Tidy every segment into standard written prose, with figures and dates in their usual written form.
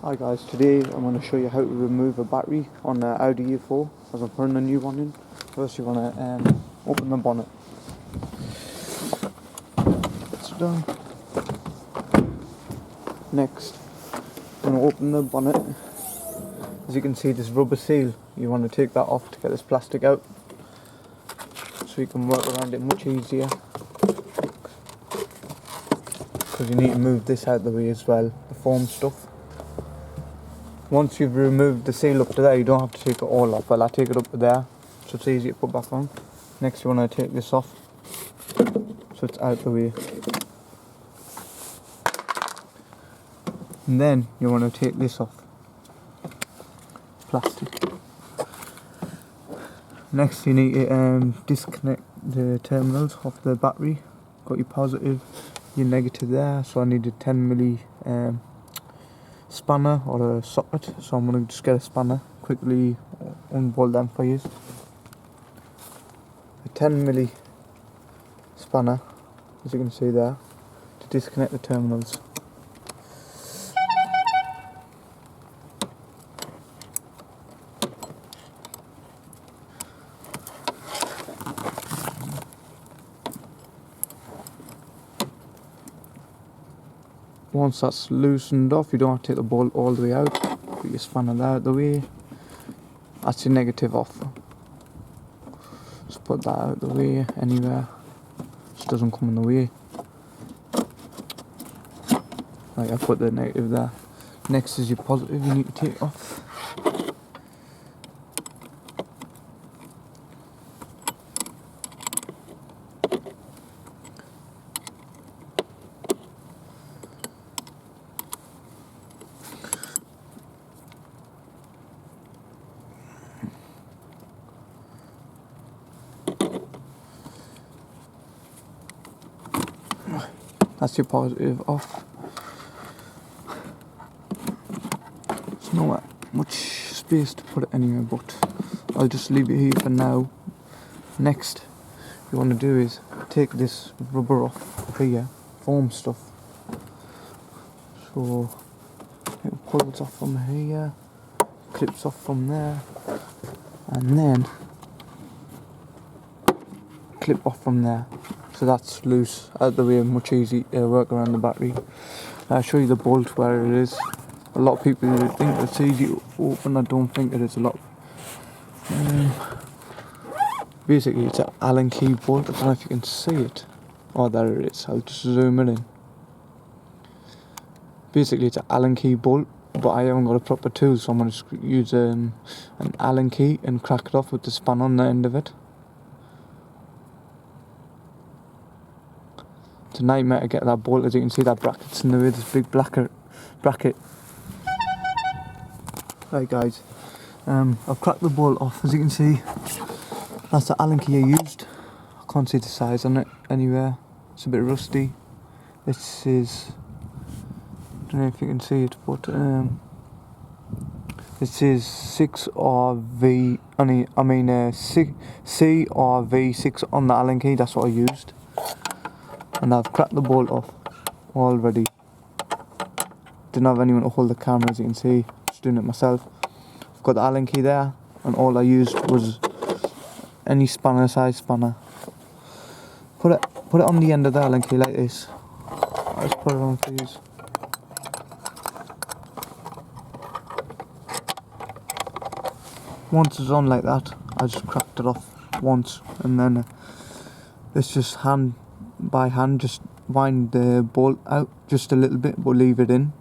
Hi guys, today I'm going to show you how to remove a battery on an Audi A4 as I'm putting a new one in. First you want to open the bonnet. It's done. Next, I'm going to open the bonnet. As you can see, this rubber seal, you want to take that off to get this plastic out so you can work around it much easier, because you need to move this out of the way as well, the foam stuff. Once you've removed the seal up to there, you don't have to take it all off. Well, I take it up to there, so it's easy to put back on. Next you want to take this off, so it's out the way. And then you want to take this off, plastic. Next you need to disconnect the terminals off the battery. Got your positive, your negative there, so I need a 10mm spanner or a socket, so I'm going to just get a spanner, quickly unbolt them for you. A 10mm spanner, as you can see there, to disconnect the terminals. Once that's loosened off, you don't have to take the bolt all the way out. Put your spanner there out the way. That's your negative off. Just put that out the way anywhere, just doesn't come in the way. Right, I put the negative there. Next is your positive, you need to take off. That's your positive off. There's not much space to put it anywhere, but I'll just leave it here for now. Next, you want to do is take this rubber off here, foam stuff. So it pulls off from here, clips off from there, and then clip off from there. So that's loose, out of the way, much easy to work around the battery. I'll show you the bolt where it is. A lot of people think it's easy to open. I don't think it is a lot. Basically it's an Allen key bolt. I don't know if you can see it. Oh, there it is. I'll just zoom it in. Basically it's an Allen key bolt, but I haven't got a proper tool, so I'm going to use an Allen key and crack it off with the span on the end of it. It's a nightmare to get that bolt. As you can see, that bracket's in the way, this big bracket. Right guys, I've cracked the bolt off. As you can see, that's the Allen key I used. I can't see the size on it anywhere. It's a bit rusty. This is, I don't know if you can see it, but this is 6RV, CRV6 on the Allen key. That's what I used. And I've cracked the bolt off already. Didn't have anyone to hold the camera, as you can see. Just doing it myself. I've got the Allen key there, and all I used was any spanner, size spanner. Put it on the end of the Allen key like this. I'll just put it on for you. Once it's on like that, I just cracked it off once, and then it's just hand by hand, just wind the bolt out just a little bit, but leave it in,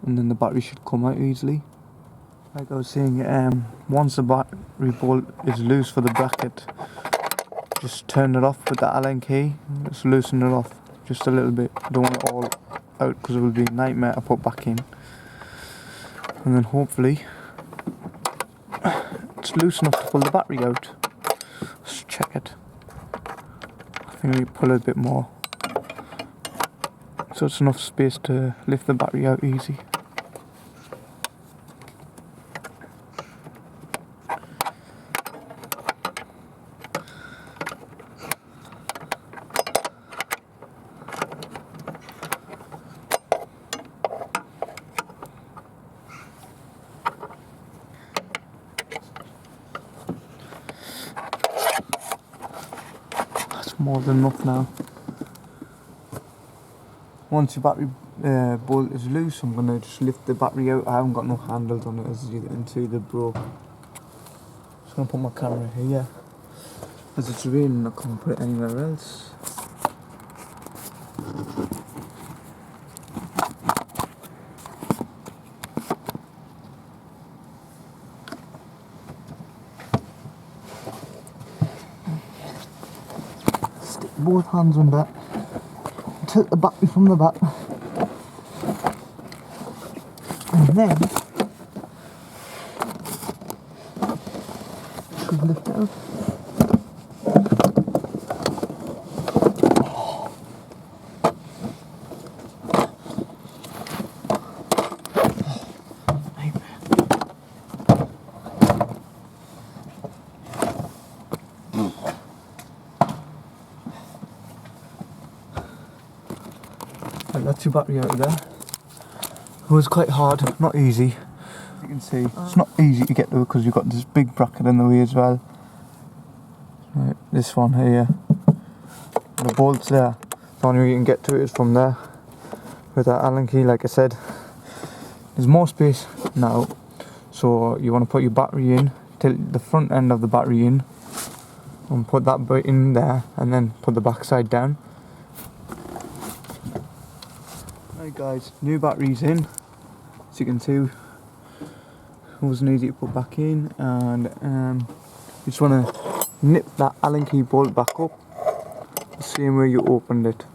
and then the battery should come out easily. Like I was saying, once the battery bolt is loose for the bracket, just turn it off with the Allen key. Just loosen it off just a little bit. Don't want it all out, because it will be a nightmare to put back in. And then hopefully it's loose enough to pull the battery out. Let's check it. I think we pull a bit more, so it's enough space to lift the battery out easy. more than enough now. Once your battery bolt is loose, I'm going to just lift the battery out. I haven't got no handles on it, as you can see, they're broke. Just going to put my camera here. As it's raining, I can't put it anywhere else. Stick both hands on that. Tilt the battery from the back. And then should lift it out. Right, that's your battery out of there. It was quite hard, not easy. As you can see, it's not easy to get to it because you've got this big bracket in the way as well. Right, this one here, the bolt's there. The only way you can get to it is from there with that Allen key. Like I said, there's more space now, so you want to put your battery in, tilt the front end of the battery in, and put that bit in there, and then put the back side down. Right guys, new battery's in. As you can see, it wasn't easy to put back in, and you just want to nip that Allen key bolt back up the same way you opened it.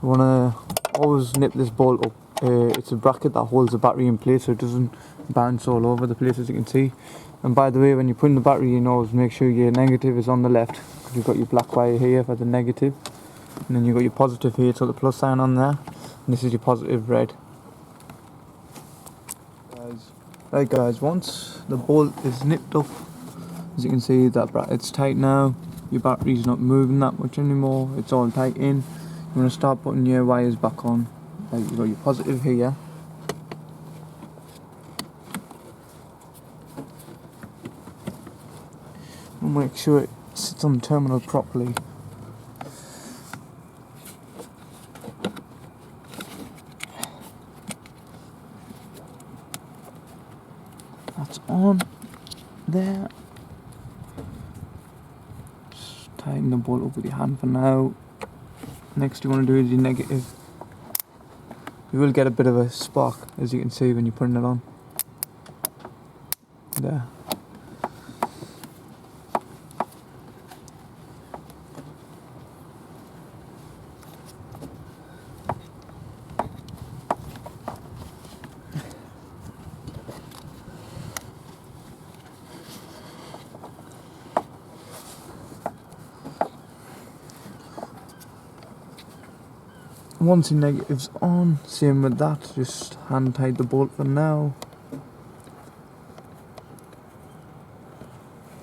You want to always nip this bolt up. It's a bracket that holds the battery in place so it doesn't bounce all over the place, as you can see. And by the way, when you're putting the battery in, always make sure your negative is on the left. You've got your black wire here for the negative, and then you've got your positive here, so the plus sign on there, and this is your positive red. Right guys, once the bolt is nipped up, as you can see, that bracket's tight now. Your battery's not moving that much anymore, it's all tight in. You want to start putting your wires back on. Like, you've got your positive here, and make sure it sits on the terminal properly. That's on there. Just tighten the bolt up with your hand for now. Next you want to do is your negative. You will get a bit of a spark, as you can see when you're putting it on. There. Once the negative's on, same with that, just hand tight the bolt for now.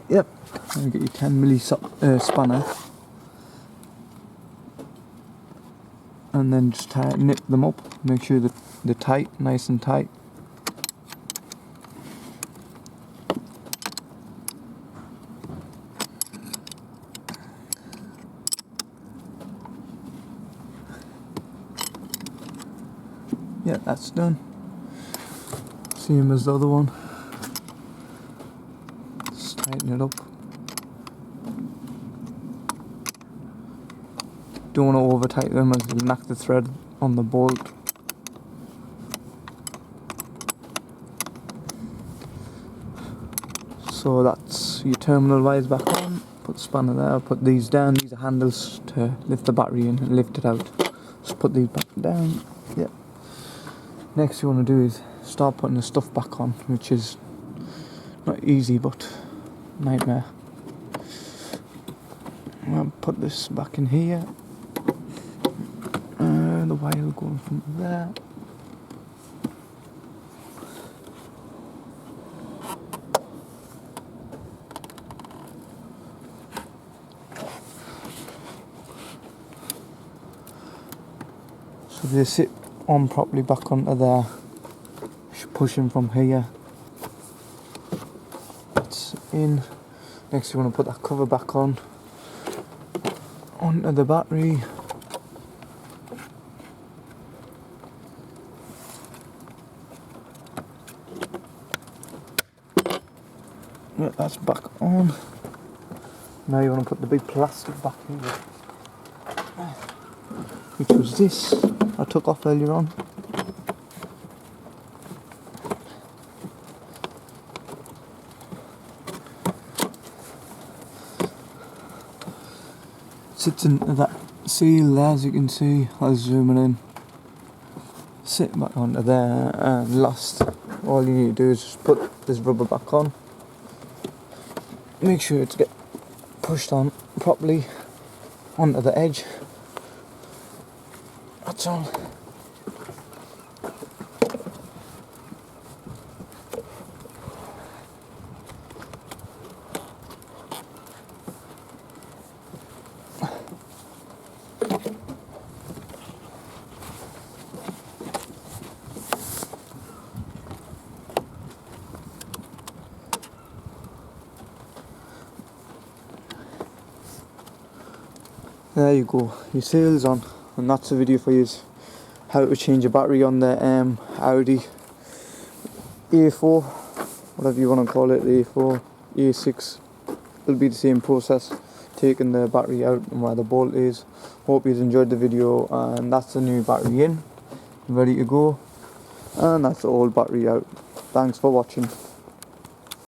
Yep, and get your 10mm spanner, and then just nip them up, make sure that they're tight, nice and tight. Yeah, that's done. Same as the other one. Just tighten it up. Don't want to over tighten them as you'll knock the thread on the bolt. So that's your terminal wires back on. Put the spanner there, put these down. These are handles to lift the battery in and lift it out. Just put these back down. Yep. Next you want to do is start putting the stuff back on, which is not easy but nightmare. I'll put this back in here, and the wire will go from there. So they sit on properly back onto there. Pushing from here. It's in. Next you want to put that cover back on. Onto the battery. Right, that's back on. Now you want to put the big plastic back in, which was this I took off earlier on. Sits into that seal there, as you can see. I'll zoom it in. Sit back onto there, and last, all you need to do is just put this rubber back on. Make sure it's get pushed on properly onto the edge. That's all. There you go, your seal's on, and that's the video for you, how to change a battery on the Audi A4, whatever you want to call it, the A4, A6, it'll be the same process, taking the battery out and where the bolt is. Hope you enjoyed the video, and that's the new battery in, ready to go, and that's the old battery out. Thanks for watching.